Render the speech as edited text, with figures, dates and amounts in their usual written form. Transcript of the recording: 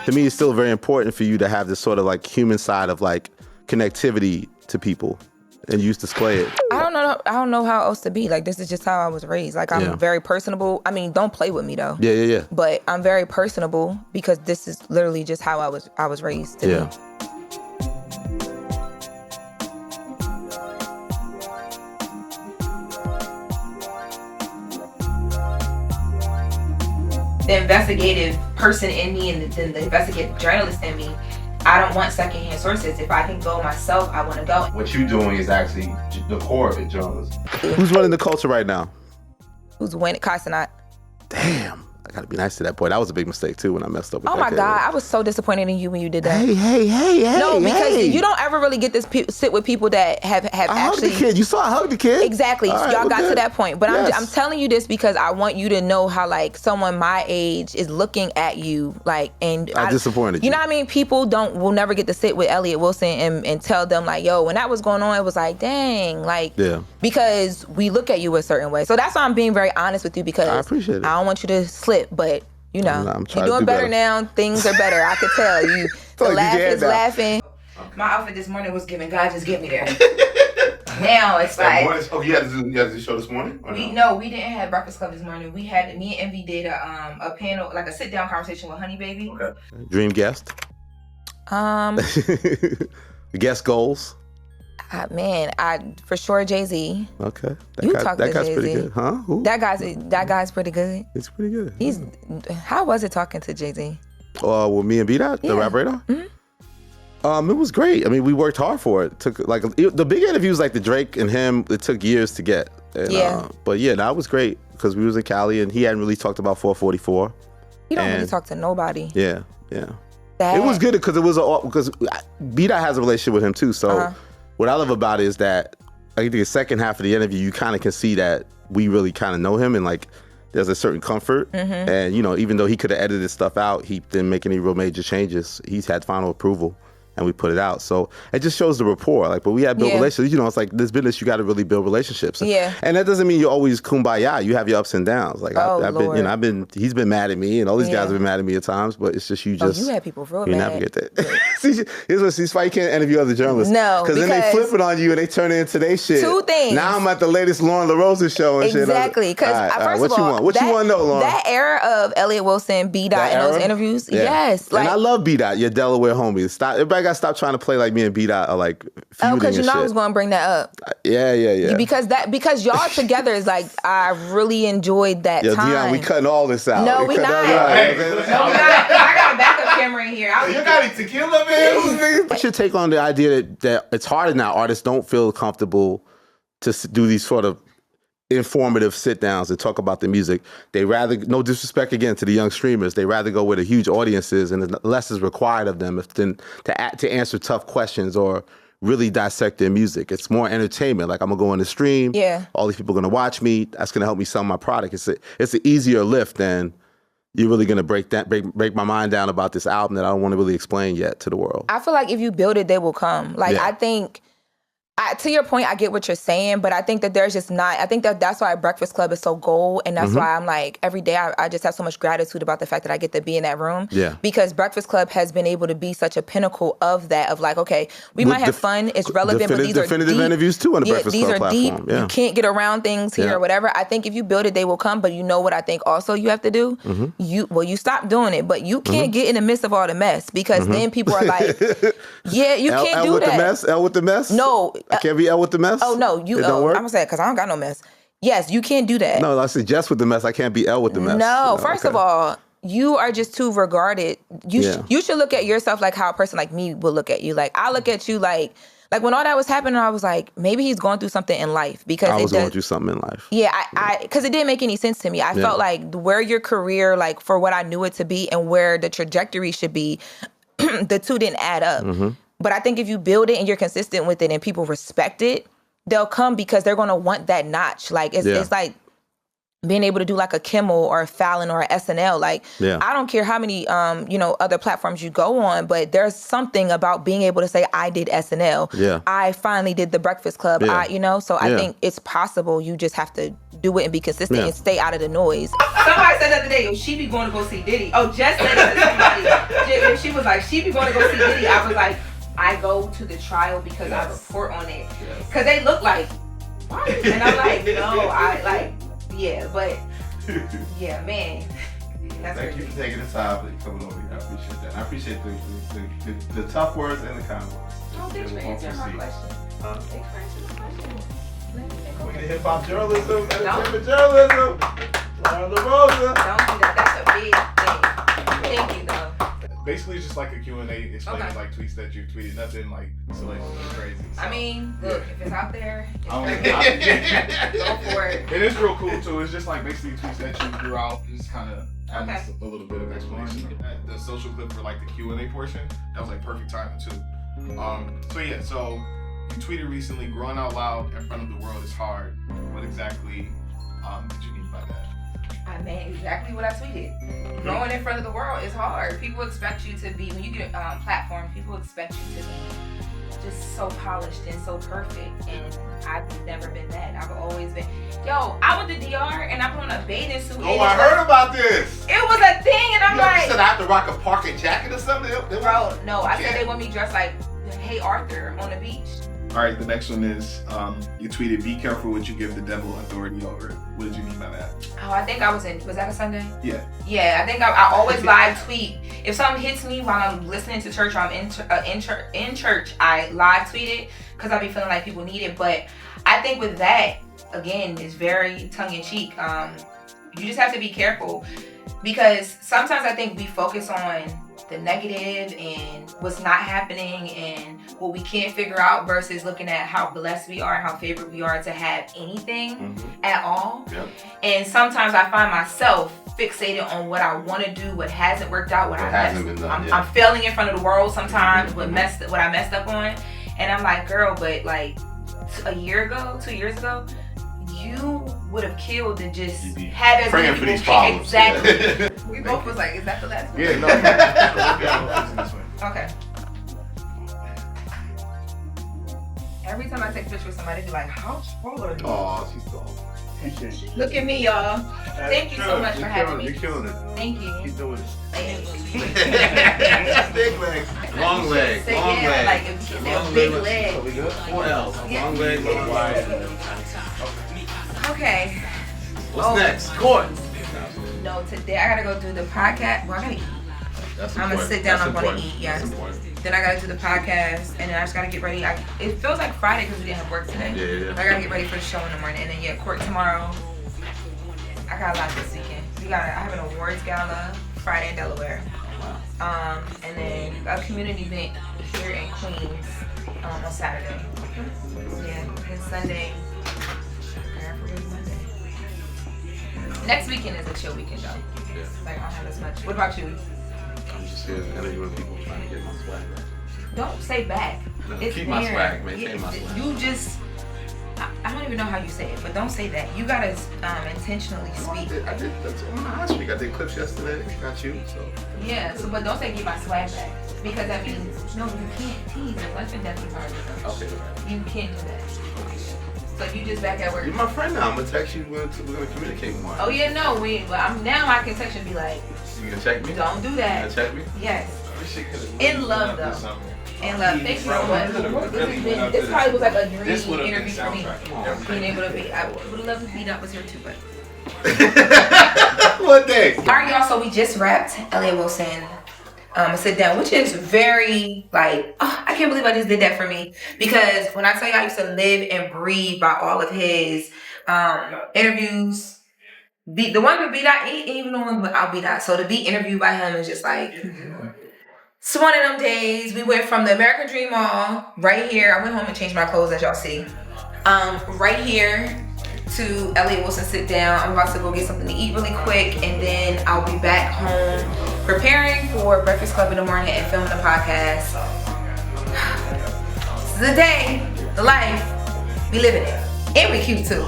to me, it's still very important for you to have this sort of like human side of like connectivity to people, and you display it. I don't know how else to be. Like, this is just how I was raised. Like, I'm very personable. I mean, don't play with me though. Yeah. But I'm very personable because this is literally just how I was raised to be. The investigative person in me and then the investigative journalist in me, I don't want secondhand sources. If I can go myself, I want to go. What you're doing is actually the core of it, journalism. Who's running the culture right now? Who's winning? Cenat. Damn. I gotta be nice to that boy. That was a big mistake too when I messed up with that. Oh my God, I was so disappointed in you when you did that. Hey. No, because you don't ever really get this sit with people that have I actually. hugged the kid. You saw I hugged the kid. Exactly. All right, y'all got good. to that point. But Yes. I'm telling you this because I want you to know how like someone my age is looking at you like, and I disappointed you. You know what I mean? People will never get to sit with Elliot Wilson and tell them like, yo, when that was going on, it was like, dang, like, because we look at you a certain way. So that's why I'm being very honest with you because I appreciate it. I don't want you to slip, but you know, you're doing better now. Things are better. I could tell you. The laugh is laughing. My outfit this morning was giving God just get me there. Now it's like. Oh, you had to do the show this morning? No, we didn't have Breakfast Club this morning. Me and Envy did a panel, like a sit down conversation with Honey Baby. Okay. Dream guest. Guest goals. For sure Jay-Z. Okay. That guy's Jay-Z. pretty good, huh? Who? That guy's pretty good. He's pretty good. How was it talking to Jay-Z? With me and B-Dot, the rap radar? Mm-hmm. It was great. I mean, we worked hard for it. The big interviews like the Drake and him, it took years to get. And, but that was great because we was in Cali and he hadn't really talked about 444. He don't really talk to nobody. Yeah. It was good because because B-Dot has a relationship with him too. So what I love about it is that I think the second half of the interview, you kind of can see that we really kind of know him and like there's a certain comfort. Mm-hmm. And, even though he could have edited stuff out, he didn't make any real major changes. He's had final approval and we put it out. So it just shows the rapport. Like, but we have built relationships. It's like this business, you got to really build relationships. And that doesn't mean you're always kumbaya. You have your ups and downs. Like I've been, he's been mad at me and all these guys have been mad at me at times, but it's just you had people real you mad. navigate that. Here's why you can't interview other journalists. No, because then they flip it on you and they turn it into their shit. Two things. Now I'm at the latest Loren LoRosa show and shit. Exactly. Because first of all, what you want to know, Loren? That era of Elliot Wilson, B-Dot, and those interviews, yes. Like, and I love B-Dot, your Delaware homie. Everybody got to stop trying to play like me and B-Dot are like feuding because and shit. I was going to bring that up. Yeah. Because y'all together is like, I really enjoyed that time. Dion, we cutting all this out. No, we not. I got a backup camera in here. You got any tequila, man? What's your take on the idea that it's harder now? Artists don't feel comfortable to do these sort of informative sit downs and talk about the music. They rather, no disrespect again to the young streamers, they rather go where the huge audience is and less is required of them than to answer tough questions or really dissect their music. It's more entertainment. Like I'm gonna go on the stream. Yeah. All these people are gonna watch me. That's gonna help me sell my product. It's an easier lift than you're really gonna break my mind down about this album that I don't want to really explain yet to the world. I feel like if you build it, they will come. Like I think. To your point, I get what you're saying, but I think that there's just not, I think that's why Breakfast Club is so gold, and that's why I'm like, every day I just have so much gratitude about the fact that I get to be in that room. Yeah. Because Breakfast Club has been able to be such a pinnacle of that, of like, okay, we might have fun, it's relevant, but these are definitive deep. interviews too on the Breakfast Club platform. These are deep, you can't get around things here or whatever. I think if you build it, they will come, but you know what I think also you have to do? You stop doing it, but you can't get in the midst of all the mess, because then people are like, yeah, you can't do that. L with the mess? No. I can't be L with the mess? Oh, no. It don't work? I'm going to say it because I don't got no mess. Yes, you can't do that. No, I said just with the mess. I can't be L with the mess. No, first of all, you are just too regarded. You should look at yourself like how a person like me will look at you. Like, I look at you like when all that was happening, I was like, maybe he's going through something in life. Because I was going through something in life. Yeah, because it didn't make any sense to me. I felt like where your career, like for what I knew it to be and where the trajectory should be, the two didn't add up. But I think if you build it and you're consistent with it and people respect it, they'll come because they're going to want that notch. Like, it's like being able to do like a Kimmel or a Fallon or a SNL. Like, I don't care how many, other platforms you go on, but there's something about being able to say, I did SNL. I finally did The Breakfast Club. So I think it's possible. You just have to do it and be consistent and stay out of the noise. Somebody said the other day, she be going to go see Diddy. Oh, Jess said it to somebody. She was like, she be going to go see Diddy. I was like, I go to the trial because I report on it. Because they look like, what? And I'm like, no, but yeah, man. Thank you for taking the time and coming over here. I appreciate that. I appreciate the tough words and the kind words. Oh, thanks for answering my question. Thanks for answering my question. We the hip hop journalism, entertainment journalism. LoRosa. Don't do that. That's a big thing. Thank you, though. Basically, it's just like a Q&A explaining like tweets that you've tweeted. Nothing like salacious or crazy. So. I mean, look, if it's out there, go for it. It is real cool too. It's just like basically tweets that you threw out. Just kind of add a little bit of explanation. The social clip for like the Q&A portion, that was like perfect timing too. So you tweeted recently, growing out loud in front of the world is hard. What exactly did you mean by that? I meant exactly what I tweeted. Growing in front of the world is hard. People expect you to be, when you get a platform, people expect you to be just so polished and so perfect. And I've never been that. I've always been, I went to DR and I put on a bathing suit. Oh, I heard about this. It was a thing and I'm like. You said I have to rock a parka jacket or something? Bro, no. I said they want me dressed like, hey Arthur on the beach. All right, the next one is you tweeted, "Be careful what you give the devil authority over." What did you mean by that? Oh, I think I was that a Sunday? Yeah. Yeah, I think I always live tweet. If something hits me while I'm listening to church or I'm in church, I live tweet it because I be feeling like people need it. But I think with that, again, it's very tongue in cheek. You just have to be careful because sometimes I think we focus on the negative and what's not happening and what we can't figure out versus looking at how blessed we are and how favored we are to have anything at all. Yep. And sometimes I find myself fixated on what I want to do, what hasn't worked out, I'm failing in front of the world sometimes, what I messed up on. And I'm like, girl, but like a year ago, 2 years ago, you would have killed and just had as many people problems. Exactly. Yeah. We both was like, is that the last one? Yeah, no. Okay. Every time I take a picture with somebody, be like, how tall are you? Oh, she's tall. Look at me, y'all. Thank you so much for having me. You're killing it. Thank you. Keep doing it. Big legs. Long legs. Long legs. Like a big leg. So we good? 4 L's. Long legs, long wide. Okay. What's next? Court. No, today I gotta go do the podcast. Well, I gotta eat. I'm gonna sit down. I'm gonna eat. Yes. Then I gotta do the podcast, and then I just gotta get ready. It feels like Friday because we didn't have work today. Yeah. I gotta get ready for the show in the morning, and then court tomorrow. I got a lot this weekend. I have an awards gala Friday in Delaware. And then a community event here in Queens on Saturday. Yeah, and Sunday. Next weekend is a chill weekend though. Yeah. Like I don't have as much. What about you? I'm just here interviewing people trying to get my swag back. Don't say back. No, keep my swag, maintain my swag. You just, I don't even know how you say it, but don't say that. You gotta intentionally speak. I did that's last week. I did clips yesterday. Got you, so. Yeah, but don't say get my swag back. Because that means, no, you can't tease us. That's definitely part of it. Okay, right. You can't do that. So you just back at work. You're my friend now. I'm gonna text you. We're gonna communicate more. Oh yeah, no, now I can text you and be like, you gonna check me? Don't do that. You gonna check me? Yes. In love though. In love. Thank you so much. This probably was like a dream interview for me. Being able to be, I would love to be that was here too, but. One day. All right, y'all. So we just wrapped Elliot Wilson. Sit down, which is very like, I can't believe I just did that for me. Because when I tell you I used to live and breathe by all of his interviews, the one with B-Dot, ain't even the one without B-Dot. So to be interviewed by him is just like, it's one of them days. We went from the American Dream Mall right here. I went home and changed my clothes as y'all see. Right here to Elliot Wilson sit down. I'm about to go get something to eat really quick, and then I'll be back home preparing for Breakfast Club in the morning and filming the podcast. This is the day, the life, we living it. And we cute too.